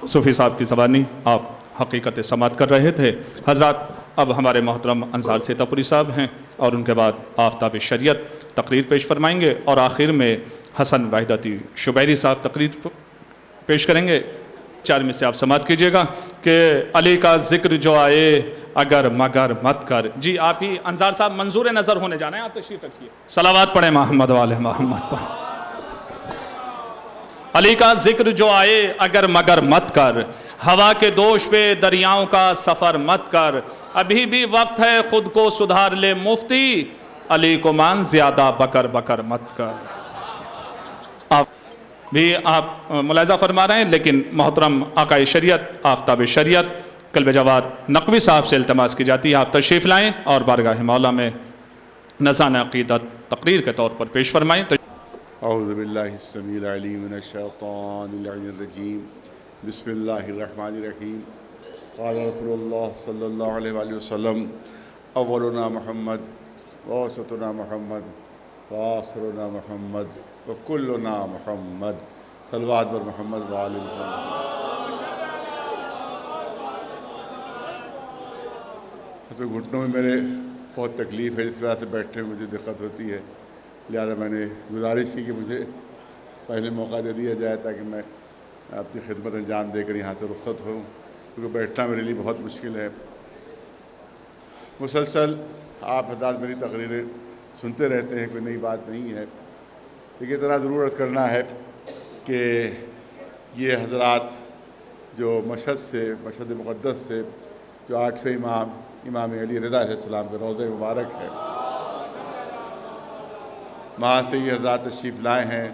صوفی صاحب کی زبانی آپ حقیقت سماعت کر رہے تھے۔ حضرات اب ہمارے محترم انصار سیتاپوری صاحب ہیں اور ان کے بعد آفتاب شریعت تقریر پیش فرمائیں گے، اور آخر میں حسن وحدتی شبیری صاحب تقریر پیش کریں گے۔ 4 میں سے آپ سماعت کیجئے گا کہ علی کا ذکر جو آئے اگر مگر مت کر۔ جی آپ ہی انصار صاحب منظور نظر ہونے جانا ہے، آپ تشریف رکھیے۔ صلوات پڑھیں محمد والے محمد پر۔ علی کا ذکر جو آئے اگر مگر مت کر، ہوا کے دوش پہ دریاؤں کا سفر مت کر، ابھی بھی وقت ہے خود کو سدھار لے مفتی، علی کو مان زیادہ بکر بکر مت کر۔ آپ ملاحظہ فرما رہے ہیں، لیکن محترم آقائے شریعت آفتاب شریعت قلب جواد نقوی صاحب سے التماس کی جاتی ہے آپ تشریف لائیں اور بارگاہ مولا میں نذران عقیدت تقریر کے طور پر پیش فرمائیں۔ اعوذ باللہ السمیع العلیم من الشیطان اللعین الرجیم، بسم اللہ الرحمن الرحیم۔ قال رسول اللہ صلی اللہ علیہ وآلہ وسلم، اولنا محمد ووسطنا محمد وآخرنا محمد وکلنا محمد۔ صلوات بر محمد وآل محمد۔ تو گھٹنوں میں میرے بہت تکلیف ہے، اس وجہ سے بیٹھنے میں مجھے دقت ہوتی ہے، لہذا میں نے گزارش کی کہ مجھے پہلے موقع دے دیا جائے تاکہ میں اپنی خدمت انجام دے کر یہاں سے رخصت ہوں، کیونکہ بیٹھنا میرے لیے بہت مشکل ہے۔ مسلسل آپ حضرات میری تقریریں سنتے رہتے ہیں، کوئی نئی بات نہیں ہے، لیکن اتنا ضرور عرض کرنا ہے کہ یہ حضرات جو مشہد مقدس سے جو 8 امام علی رضا علیہ السلام کے روضہ مبارک ہے، وہاں سے یہ حضرات تشریف لائے ہیں۔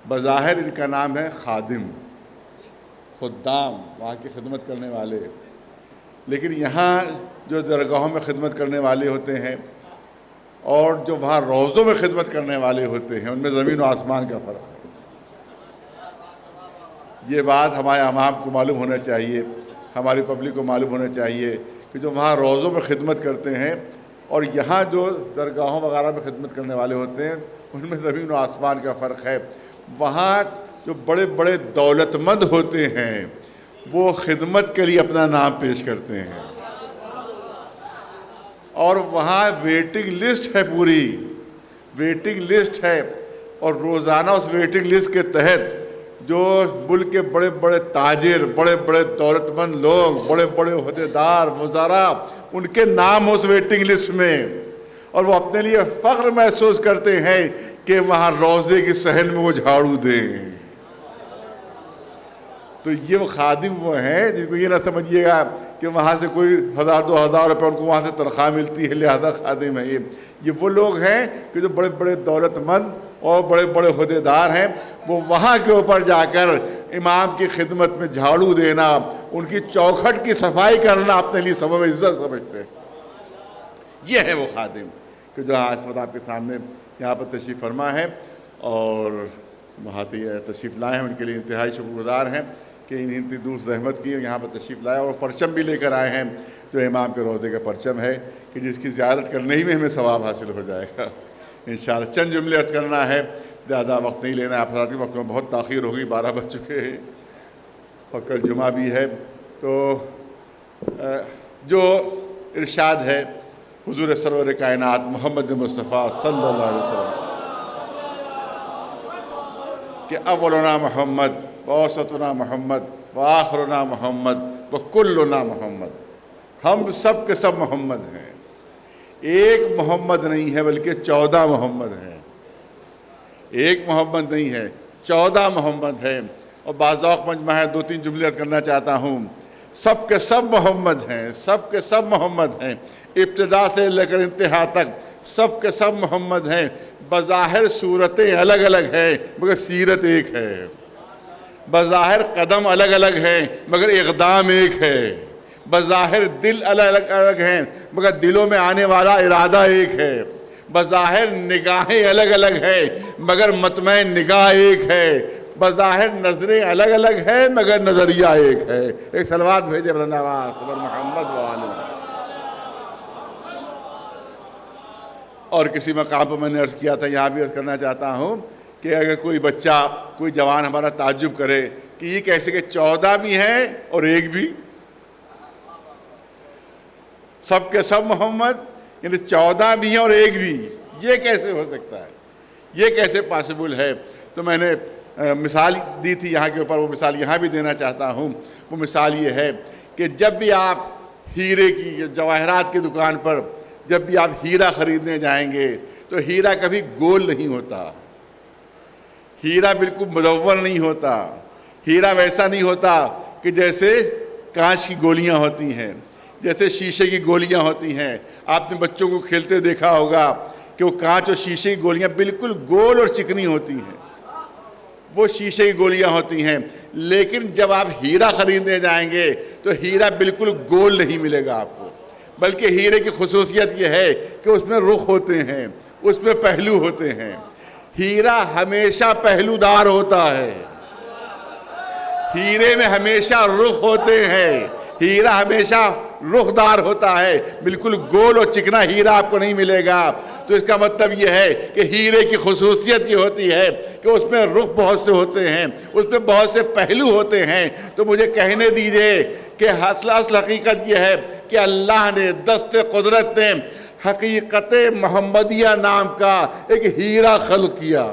بظاہر ان کا نام ہے خادم، خدام، وہاں کی خدمت کرنے والے، لیکن یہاں جو درگاہوں میں خدمت کرنے والے ہوتے ہیں اور جو وہاں روضوں میں خدمت کرنے والے ہوتے ہیں، ان میں زمین و آسمان کا فرق ہے۔ یہ بات ہمارے عوام کو معلوم ہونا چاہیے، ہماری پبلک کو معلوم ہونا چاہیے کہ جو وہاں روضوں میں خدمت کرتے ہیں اور یہاں جو درگاہوں وغیرہ میں خدمت کرنے والے ہوتے ہیں، ان میں زمین و آسمان کا فرق ہے۔ وہاں جو بڑے بڑے دولت مند ہوتے ہیں وہ خدمت کے لیے اپنا نام پیش کرتے ہیں، اور وہاں ویٹنگ لسٹ ہے، پوری ویٹنگ لسٹ ہے، اور روزانہ اس ویٹنگ لسٹ کے تحت جو ملک کے بڑے بڑے تاجر، بڑے بڑے دولت مند لوگ، بڑے بڑے عہدیدار، وزراء، ان کے نام اس ویٹنگ لسٹ میں، اور وہ اپنے لیے فخر محسوس کرتے ہیں کہ وہاں روضے کی صحن میں وہ جھاڑو دیں۔ تو یہ وہ خادم وہ ہیں جن کو یہ نہ سمجھیے گا کہ وہاں سے کوئی 1000-2000 روپے ان کو وہاں سے تنخواہ ملتی ہے لہذا خادم ہے۔ یہ وہ لوگ ہیں کہ جو بڑے بڑے دولت مند اور بڑے بڑے عہدیدار ہیں، وہ وہاں کے اوپر جا کر امام کی خدمت میں جھاڑو دینا، ان کی چوکھٹ کی صفائی کرنا اپنے لیے سبب عزت سمجھتے ہیں۔ یہ ہے وہ خادم کہ جو اس وقت آپ کے سامنے یہاں پر تشریف فرما ہے اور وہاں سے تشریف لائے ہیں، ان کے لیے انتہائی شکر گزار ہیں کہ انہیں اتنی دور زحمت کی یہاں پر تشریف لائے، اور پرچم بھی لے کر آئے ہیں جو امام کے روضے کا پرچم ہے کہ جس کی زیارت کرنے ہی میں ہمیں ثواب حاصل ہو جائے گا انشاءاللہ۔ چند جملے عرض کرنا ہے، زیادہ وقت نہیں لینا ہے، آپ حضرات کے وقت میں بہت تاخیر ہوگی، 12 بج چکے ہیں اور کل جمعہ بھی ہے۔ تو جو ارشاد ہے حضور سرور کائنات محمد مصطفیٰ صلی اللہ علیہ وسلم کہ اولنا محمد ووسطنا محمد وآخرنا محمد وکلنا محمد، ہم سب کے سب محمد ہیں، ایک محمد نہیں ہے بلکہ 14 محمد ہیں، ایک محمد نہیں ہے 14 محمد ہیں۔ اور بعض اوقات مجمع ہے 2-3 جملے عرض کرنا چاہتا ہوں، سب کے سب محمد ہیں، سب کے سب محمد ہیں، ابتدا سے لے کر انتہا تک سب کے سب محمد ہیں۔ بظاہر صورتیں الگ الگ ہیں مگر سیرت ایک ہے، بظاہر قدم الگ الگ ہیں مگر اقدام ایک ہے، بظاہر دل الگ الگ ہیں مگر دلوں میں آنے والا ارادہ ایک ہے، بظاہر نگاہیں الگ الگ ہیں مگر مطمع نگاہ ایک ہے، بظاہر نظریں الگ الگ ہیں مگر نظریہ ایک ہے۔ ایک صلوات بھیجے محمد وآلہ۔ اور کسی مقام پر میں نے عرض کیا تھا، یہاں بھی عرض کرنا چاہتا ہوں کہ اگر کوئی بچہ، کوئی جوان ہمارا تعجب کرے کہ یہ کیسے کہ 14 بھی ہیں اور ایک بھی، سب کے سب محمد، یعنی 14 بھی ہیں اور ایک بھی، یہ کیسے ہو سکتا ہے، یہ کیسے پاسبل ہے؟ تو میں نے مثال دی تھی یہاں کے اوپر، وہ مثال یہاں بھی دینا چاہتا ہوں۔ وہ مثال یہ ہے کہ جب بھی آپ ہیرے کی جواہرات کی دکان پر جب بھی آپ ہیرا خریدنے جائیں گے تو ہیرا کبھی گول نہیں ہوتا، ہیرا بالکل مدور نہیں ہوتا، ہیرا ویسا نہیں ہوتا کہ جیسے کانچ کی گولیاں ہوتی ہیں، جیسے شیشے کی گولیاں ہوتی ہیں۔ آپ نے بچوں کو کھیلتے دیکھا ہوگا کہ وہ کانچ اور شیشے کی گولیاں بالکل گول اور چکنی ہوتی ہیں، وہ شیشے کی گولیاں ہوتی ہیں۔ لیکن جب آپ ہیرا خریدنے جائیں گے تو ہیرا بالکل گول نہیں ملے گا آپ کو، بلکہ ہیرے کی خصوصیت یہ ہے کہ اس میں رخ ہوتے ہیں، اس میں پہلو ہوتے ہیں۔ ہیرا ہمیشہ پہلو دار ہوتا ہے، ہیرے میں ہمیشہ رخ ہوتے ہیں، ہیرا ہمیشہ رخ دار ہوتا ہے، بالکل گول اور چکنا ہیرا آپ کو نہیں ملے گا۔ تو اس کا مطلب یہ ہے کہ ہیرے کی خصوصیت یہ ہوتی ہے کہ اس میں رخ بہت سے ہوتے ہیں، اس میں بہت سے پہلو ہوتے ہیں۔ تو مجھے کہنے دیجئے کہ اصل حقیقت یہ ہے کہ اللہ نے دست قدرت نے حقیقت محمدیہ نام کا ایک ہیرا خلق کیا۔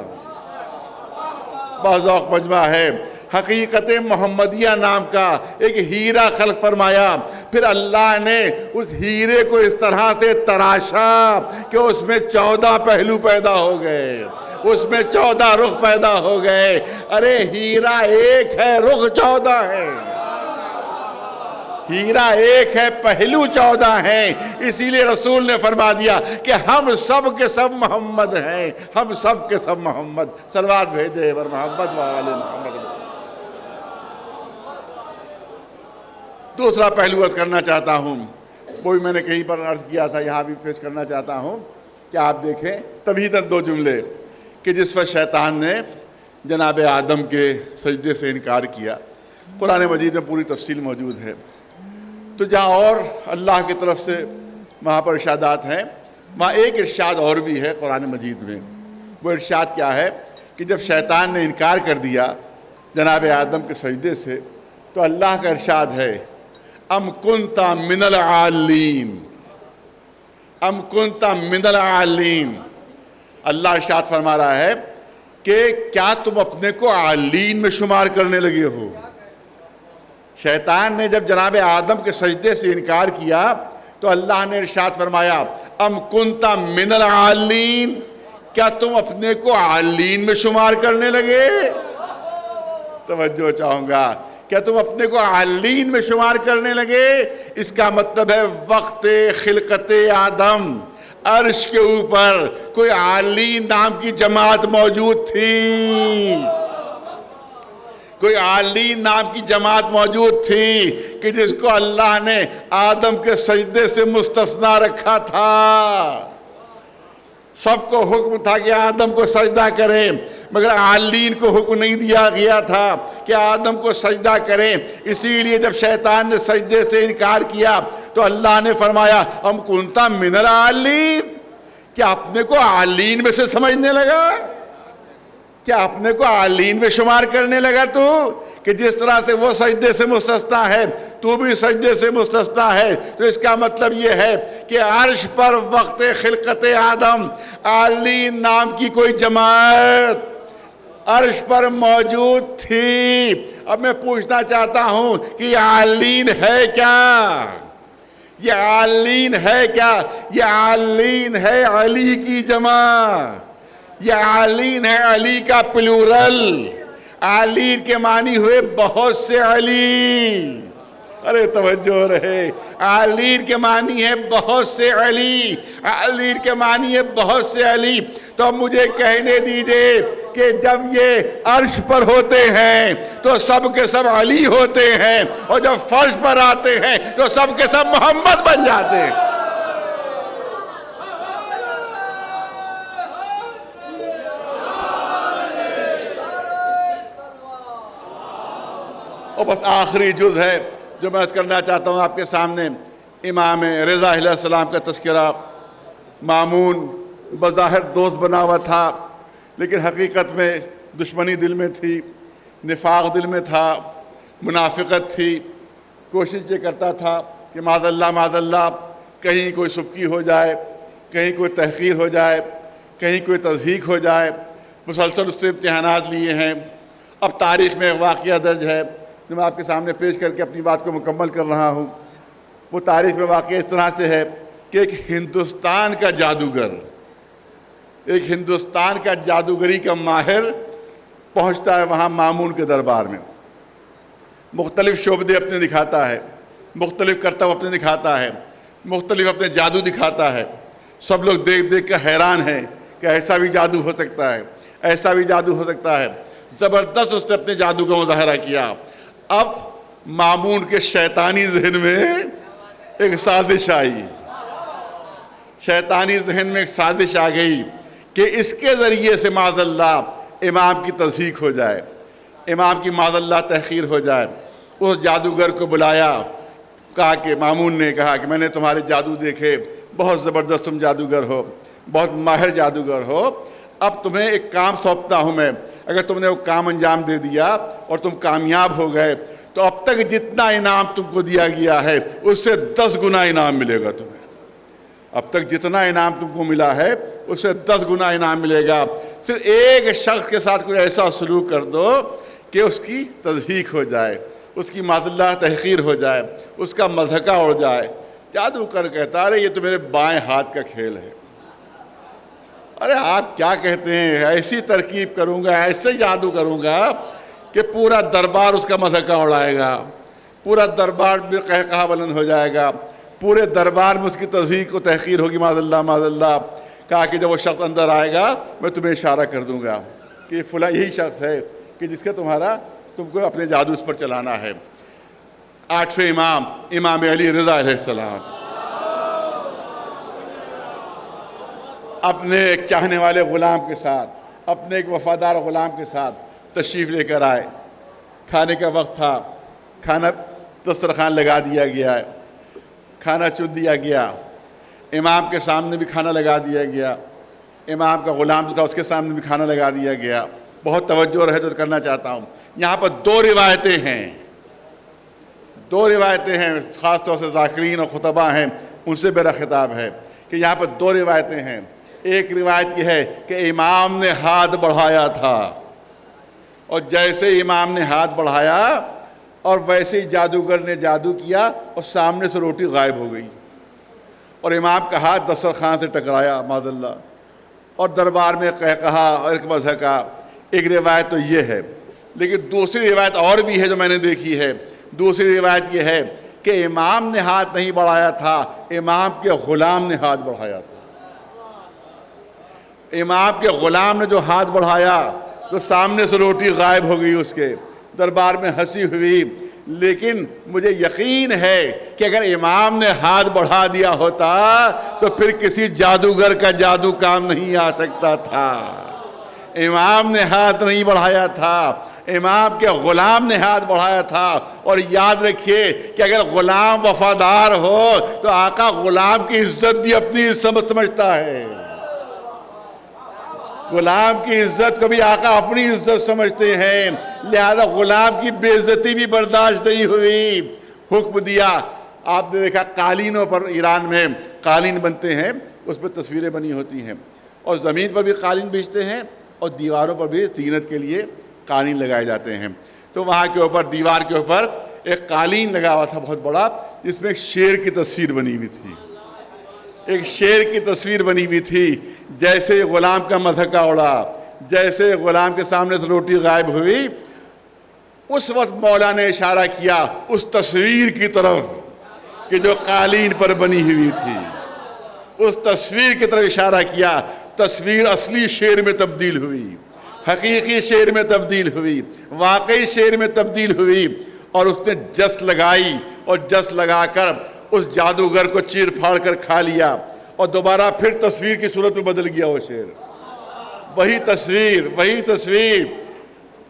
باذوق مجمع ہے، حقیقت محمدیہ نام کا ایک ہیرا خلق فرمایا۔ پھر اللہ نے اس ہیرے کو اس طرح سے تراشا کہ اس میں 14 پہلو پیدا ہو گئے، اس میں 14 رخ پیدا ہو گئے۔ ارے ہیرا ایک ہے، رخ 14 ہے، ہیرا ایک ہے، پہلو 14 ہیں۔ اسی لیے رسول نے فرما دیا کہ ہم سب کے سب محمد ہیں، ہم سب کے سب محمد۔ صلوات بھیجے بر محمد وآل محمد۔ دوسرا پہلو عرض کرنا چاہتا ہوں، وہ بھی میں نے کہیں پر عرض کیا تھا، یہاں بھی پیش کرنا چاہتا ہوں کہ آپ دیکھیں تبھی تک 2 جملے کہ جس وقت شیطان نے جناب آدم کے سجدے سے انکار کیا، قرآن مجید میں پوری تفصیل موجود ہے۔ تو جہاں اور اللہ کی طرف سے وہاں پر ارشادات ہیں، وہاں ایک ارشاد اور بھی ہے قرآن مجید میں۔ وہ ارشاد کیا ہے کہ جب شیطان نے انکار کر دیا جناب آدم کے سجدے سے تو اللہ کا ارشاد ہے ام کنت من العالین، ام کنت من العالین۔ اللہ ارشاد فرما رہا ہے کہ کیا تم اپنے کو عالین میں شمار کرنے لگے ہو؟ شیطان نے جب جناب آدم کے سجدے سے انکار کیا تو اللہ نے ارشاد فرمایا ام کنت من العالین، کیا تم اپنے کو عالین میں شمار کرنے لگے؟ توجہ چاہوں گا، کیا تم اپنے کو عالین میں شمار کرنے لگے؟ اس کا مطلب ہے وقت خلقت آدم عرش کے اوپر کوئی عالین نام کی جماعت موجود تھی، کوئی عالین نام کی جماعت موجود تھی کہ جس کو اللہ نے آدم کے سجدے سے مستثنا رکھا تھا۔ سب کو حکم تھا کہ آدم کو سجدہ کریں، مگر عالین کو حکم نہیں دیا گیا تھا کہ آدم کو سجدہ کریں۔ اسی لیے جب شیطان نے سجدے سے انکار کیا تو اللہ نے فرمایا ام کنت من العالین، کیا اپنے کو عالین میں سے سمجھنے لگا؟ کیا اپنے کو عالین میں شمار کرنے لگا تو کہ جس طرح سے وہ سجدے سے مستثنا ہے تو بھی سجدے سے مستثنا ہے؟ تو اس کا مطلب یہ ہے کہ عرش پر وقت خلقت آدم عالین نام کی کوئی جماعت عرش پر موجود تھی۔ اب میں پوچھنا چاہتا ہوں کہ یہ عالین ہے کیا؟ یہ عالین ہے کیا؟ یہ عالین ہے علی کی جمع، یہ عالین ہے علی کا پلورل۔ عالین کے معنی ہوئے بہت سے علی، ارے توجہ رہے، عالین کے معنی ہے بہت سے علی، عالین کے معنی ہے بہت سے علی۔ تو اب مجھے کہنے دیجئے کہ جب یہ عرش پر ہوتے ہیں تو سب کے سب علی ہوتے ہیں، اور جب فرش پر آتے ہیں تو سب کے سب محمد بن جاتے ہیں۔ اور بس آخری جز ہے جو میں عرض کرنا چاہتا ہوں آپ کے سامنے، امام رضا علیہ السلام کا تذکرہ۔ مامون بظاہر دوست بنا ہوا تھا لیکن حقیقت میں دشمنی دل میں تھی۔ نفاق دل میں تھا، منافقت تھی، کوشش یہ کرتا تھا کہ معاذ اللہ کہیں کوئی سبکی ہو جائے، کہیں کوئی تحقیر ہو جائے، کہیں کوئی تضحیک ہو جائے۔ مسلسل اس سے امتحانات لیے ہیں۔ اب تاریخ میں ایک واقعہ درج ہے جو میں آپ کے سامنے پیش کر کے اپنی بات کو مکمل کر رہا ہوں۔ وہ تاریخ میں واقعہ اس طرح سے ہے کہ ایک ہندوستان کا جادوگر، ایک ہندوستان کا جادوگری کا ماہر پہنچتا ہے وہاں مامون کے دربار میں، مختلف شعبے اپنے دکھاتا ہے، مختلف کرتب اپنے دکھاتا ہے، مختلف اپنے جادو دکھاتا ہے۔ سب لوگ دیکھ دیکھ کر حیران ہیں کہ ایسا بھی جادو ہو سکتا ہے، ایسا بھی جادو ہو سکتا ہے۔ زبردست اس نے اپنے جادو کا مظاہرہ کیا۔ اب مامون کے شیطانی ذہن میں ایک سازش آئی، شیطانی ذہن میں ایک سازش آ گئی کہ اس کے ذریعے سے معاذ اللہ امام کی تضحیک ہو جائے، امام کی معاذ اللہ تحقیر ہو جائے۔ اس جادوگر کو بلایا، کہا کہ مامون نے کہا کہ میں نے تمہارے جادو دیکھے، بہت زبردست تم جادوگر ہو، بہت ماہر جادوگر ہو۔ اب تمہیں ایک کام سونپتا ہوں میں، اگر تم نے وہ کام انجام دے دیا اور تم کامیاب ہو گئے تو اب تک جتنا انعام تم کو دیا گیا ہے اس سے 10 گنا انعام ملے گا تمہیں۔ اب تک جتنا انعام تم کو ملا ہے اس سے 10 گنا انعام ملے گا۔ صرف ایک شخص کے ساتھ کوئی ایسا سلوک کر دو کہ اس کی تضحیک ہو جائے، اس کی معاذ اللہ تحقیر ہو جائے، اس کا مضحکہ اڑ جائے۔ جادوگر کہتا ارے یہ تو میرے بائیں ہاتھ کا کھیل ہے۔ ارے آپ کیا کہتے ہیں، ایسی ترکیب کروں گا، ایسے جادو کروں گا کہ پورا دربار اس کا مضحکہ اڑائے گا، پورا دربار میں قہقہہ بلند ہو جائے گا، پورے دربار میں اس کی تضحیک و تحقیر ہوگی معاذ اللہ معاذ اللہ۔ کہا کہ جب وہ شخص اندر آئے گا میں تمہیں اشارہ کر دوں گا کہ فلاں یہی شخص ہے کہ جس کا تم کو اپنے جادو اس پر چلانا ہے۔ 8ویں امام، امام علی رضا علیہ السلام اپنے ایک چاہنے والے غلام کے ساتھ، اپنے ایک وفادار غلام کے ساتھ تشریف لے کر آئے۔ کھانے کا وقت تھا، کھانا دسترخوان لگا دیا گیا ہے، کھانا چن دیا گیا، امام کے سامنے بھی کھانا لگا دیا گیا، امام کا غلام جو تھا اس کے سامنے بھی کھانا لگا دیا گیا۔ بہت توجہ رہے تو کرنا چاہتا ہوں، یہاں پر 2 روایتیں ہیں، 2 روایتیں ہیں، خاص طور سے ذاکرین اور خطبہ ہیں ان سے میرا خطاب ہے کہ یہاں پر 2 روایتیں ہیں۔ ایک روایت یہ ہے کہ امام نے ہاتھ بڑھایا تھا اور جیسے امام نے ہاتھ بڑھایا اور ویسے ہی جادوگر نے جادو کیا اور سامنے سے روٹی غائب ہو گئی اور امام کا ہاتھ دسترخوان سے ٹکرایا معاذ اللہ، اور دربار میں قہقہا اور ایک مضحکہ۔ ایک روایت تو یہ ہے، لیکن دوسری روایت اور بھی ہے جو میں نے دیکھی ہے۔ دوسری روایت یہ ہے کہ امام نے ہاتھ نہیں بڑھایا تھا، امام کے غلام نے ہاتھ بڑھایا تھا۔ امام کے غلام نے جو ہاتھ بڑھایا تو سامنے سے روٹی غائب ہو گئی، اس کے دربار میں ہنسی ہوئی۔ لیکن مجھے یقین ہے کہ اگر امام نے ہاتھ بڑھا دیا ہوتا تو پھر کسی جادوگر کا جادو کام نہیں آ سکتا تھا۔ امام نے ہاتھ نہیں بڑھایا تھا، امام کے غلام نے ہاتھ بڑھایا تھا۔ اور یاد رکھیے کہ اگر غلام وفادار ہو تو آقا غلام کی عزت بھی اپنی عزت سمجھتا ہے، غلام کی عزت کو بھی آقا اپنی عزت سمجھتے ہیں، لہذا غلام کی بے عزتی بھی برداشت نہیں ہوئی، حکم دیا۔ آپ نے دیکھا قالینوں پر ایران میں قالین بنتے ہیں، اس پر تصویریں بنی ہوتی ہیں، اور زمین پر بھی قالین بچھتے ہیں اور دیواروں پر بھی زینت کے لیے قالین لگائے جاتے ہیں۔ تو وہاں کے اوپر دیوار کے اوپر ایک قالین لگا ہوا تھا بہت بڑا، جس میں ایک شیر کی تصویر بنی ہوئی تھی، ایک شیر کی تصویر بنی ہوئی تھی۔ جیسے غلام کا مضحکہ اڑا، جیسے غلام کے سامنے سے روٹی غائب ہوئی، اس وقت مولا نے اشارہ کیا اس تصویر کی طرف کہ جو قالین پر بنی ہوئی تھی، اس تصویر کی طرف اشارہ کیا۔ تصویر اصلی شیر میں تبدیل ہوئی، حقیقی شیر میں تبدیل ہوئی، واقعی شیر میں تبدیل ہوئی، اور اس نے جس لگائی اور جس لگا کر اس جادوگر کو چیر پھاڑ کر کھا لیا، اور دوبارہ پھر تصویر کی صورت میں بدل گیا وہ شیر۔ وہی تصویر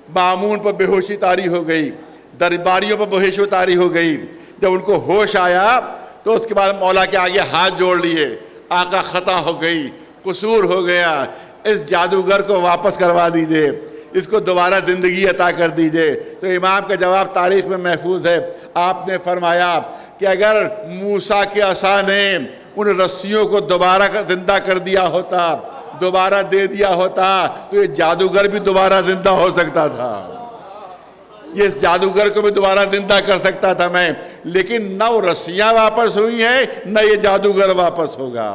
مامون پر بے ہوشی طاری ہو گئی، درباریوں پر بے ہوشی طاری ہو گئی۔ جب ان کو ہوش آیا تو اس کے بعد مولا کے آگے ہاتھ جوڑ لیے، آقا خطا ہو گئی، قصور ہو گیا، اس جادوگر کو واپس کروا دیجئے، اس کو دوبارہ زندگی عطا کر دیجئے۔ تو امام کا جواب تاریخ میں محفوظ ہے، آپ نے فرمایا کہ اگر موسیٰ کے عصا نے ان رسیوں کو دوبارہ زندہ کر دیا ہوتا، دوبارہ دے دیا ہوتا، تو یہ جادوگر بھی دوبارہ زندہ ہو سکتا تھا، یہ اس جادوگر کو بھی دوبارہ زندہ کر سکتا تھا میں، لیکن نہ وہ رسیاں واپس ہوئی ہیں نہ یہ جادوگر واپس ہوگا۔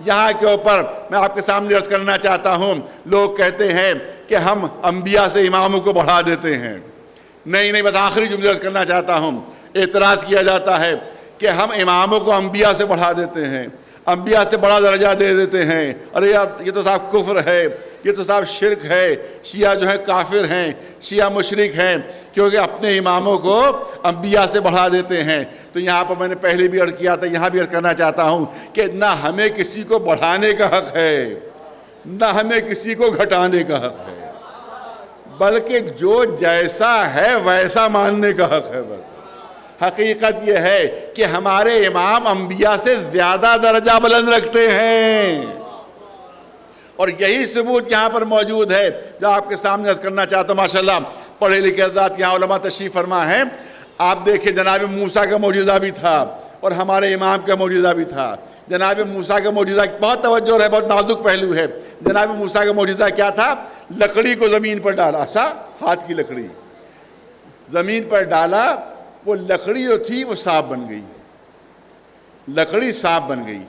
یہاں کے اوپر میں آپ کے سامنے عرض کرنا چاہتا ہوں، لوگ کہتے ہیں کہ ہم انبیاء سے اماموں کو بڑھا دیتے ہیں۔ نہیں، بس آخری جملہ عرض کرنا چاہتا ہوں۔ اعتراض کیا جاتا ہے کہ ہم اماموں کو انبیاء سے بڑھا دیتے ہیں، انبیاء سے بڑا درجہ دے دیتے ہیں، ارے یار یہ تو صاحب کفر ہے، یہ تو صاحب شرک ہے، شیعہ جو ہے کافر ہیں، شیعہ مشرک ہیں، کیونکہ اپنے اماموں کو انبیاء سے بڑھا دیتے ہیں۔ تو یہاں پر میں نے پہلے بھی عرض کیا تھا، یہاں بھی عرض کرنا چاہتا ہوں کہ نہ ہمیں کسی کو بڑھانے کا حق ہے نہ ہمیں کسی کو گھٹانے کا حق ہے، بلکہ جو جیسا ہے ویسا ماننے کا حق ہے۔ بس حقیقت یہ ہے کہ ہمارے امام انبیاء سے زیادہ درجہ بلند رکھتے ہیں، اور یہی ثبوت یہاں پر موجود ہے جو آپ کے سامنے عرض کرنا چاہتا ہوں۔ ماشاءاللہ پڑھے لکھے حضرات یہاں علماء تشریف فرما ہیں، آپ دیکھیں جناب موسیٰ کا معجزہ بھی تھا اور ہمارے امام کا معجزہ بھی تھا۔ جناب موسیٰ کا معجزہ بہت توجہ ہے، بہت نازک پہلو ہے۔ جناب موسیٰ کا معجزہ کیا تھا؟ لکڑی کو زمین پر ڈالا، ہاتھ کی لکڑی زمین پر ڈالا، وہ لکڑی جو تھی وہ سانپ بن گئی، لکڑی سانپ بن گئی۔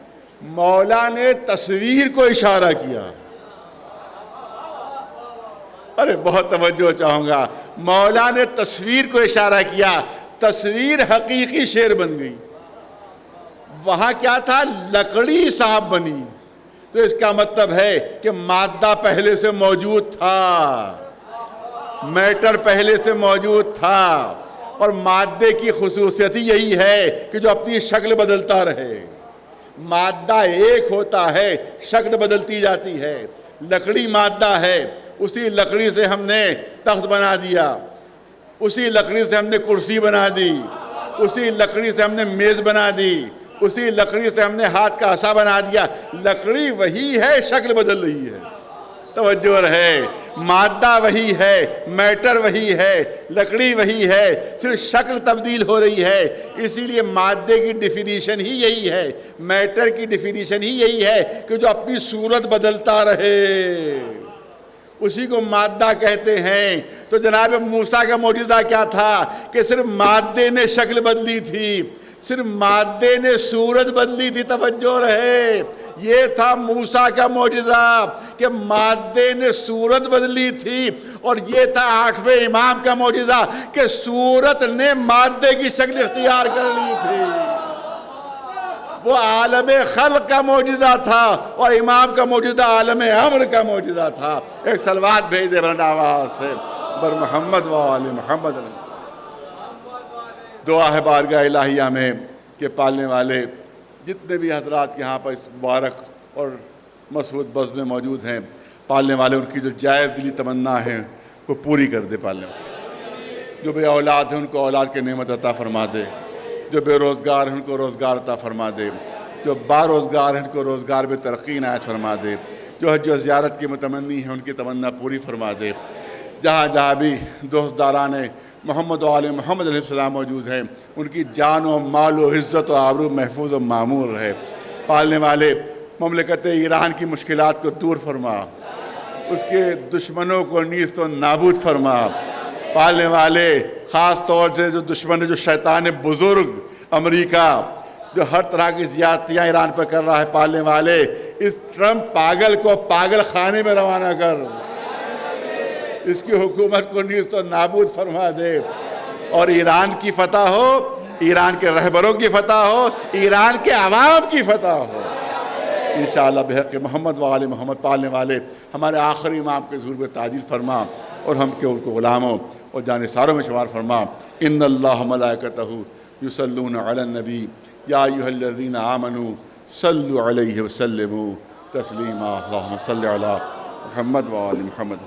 مولا نے تصویر کو اشارہ کیا، ارے بہت توجہ چاہوں گا، مولا نے تصویر کو اشارہ کیا، تصویر حقیقی شیر بن گئی۔ وہاں کیا تھا؟ لکڑی سانپ بنی۔ تو اس کا مطلب ہے کہ مادہ پہلے سے موجود تھا، میٹر پہلے سے موجود تھا، اور مادے کی خصوصیت ہی یہی ہے کہ جو اپنی شکل بدلتا رہے۔ مادہ ایک ہوتا ہے، شکل بدلتی جاتی ہے۔ لکڑی مادہ ہے، اسی لکڑی سے ہم نے تخت بنا دیا، اسی لکڑی سے ہم نے کرسی بنا دی، اسی لکڑی سے ہم نے میز بنا دی، اسی لکڑی سے ہم نے ہاتھ کا عصا بنا دیا۔ لکڑی وہی ہے، شکل بدل رہی ہے۔ توجہ ہے، مادہ وہی ہے، میٹر وہی ہے، لکڑی وہی ہے، صرف شکل تبدیل ہو رہی ہے۔ اسی لیے مادے کی ڈیفینیشن ہی یہی ہے، میٹر کی ڈیفینیشن ہی یہی ہے کہ جو اپنی صورت بدلتا رہے، اسی کو مادہ کہتے ہیں۔ تو جناب موسیٰ کا معجزہ کیا تھا کہ صرف مادے نے شکل بدلی تھی، صرف مادے نے صورت بدلی تھی۔ توجہ رہے، یہ تھا موسیٰ کا معجزہ کہ مادے نے صورت بدلی تھی، اور یہ تھا آٹھویں امام کا معجزہ کہ صورت نے مادے کی شکل اختیار کر لی تھی۔ وہ عالم خلق کا معجزہ تھا اور امام کا معجزہ عالم امر کا معجزہ تھا۔ ایک صلوات بھیج دے بلند آواز سے بر محمد و آل محمد۔ دعا ہے بارگاہ الہیہ میں کہ پالنے والے جتنے بھی حضرات یہاں پر اس مبارک اور مسعود بزم میں موجود ہیں، پالنے والے ان کی جو جائز دلی تمنا ہے وہ پوری کر دے۔ پالنے والے جو بے اولاد ہیں ان کو اولاد کی نعمت عطا فرما دے، جو بے روزگار ہیں ان کو روزگار عطا فرما دے، جو با روزگار ہیں ان کو روزگار میں ترقی عنایت فرما دے، جو حج و زیارت کی متمنی ہیں ان کی تمنا پوری فرما دے۔ جہاں جہاں بھی دوست داران محمد و آل محمد علیہ السلام موجود ہیں، ان کی جان و مال و عزت و آبرو محفوظ و معمور رہے۔ پالنے والے مملکت ایران کی مشکلات کو دور فرما، اس کے دشمنوں کو نیست و نابود فرما۔ پالنے والے خاص طور سے جو دشمن جو شیطان بزرگ امریکہ جو ہر طرح کی زیادتیاں ایران پر کر رہا ہے، پالنے والے اس ٹرمپ پاگل کو پاگل خانے میں روانہ کر، اس کی حکومت کو نیست و نابود فرما دے، اور ایران کی فتح ہو، ایران کے رہبروں کی فتح ہو، ایران کے عوام کی فتح ہو انشاءاللہ بحق محمد و آل محمد۔ پالنے والے ہمارے آخری امام کے ظہور میں تعجیل فرما، اور ہم کے ان کو غلاموں اور جانثاروں میں شمار فرما۔ ان اللہ ملائکتہ یصلون علی النبی یا ایھا الذین آمنوا صلوا علیہ وسلموا تسلیما۔ اللہم صل علی محمد و آل محمد۔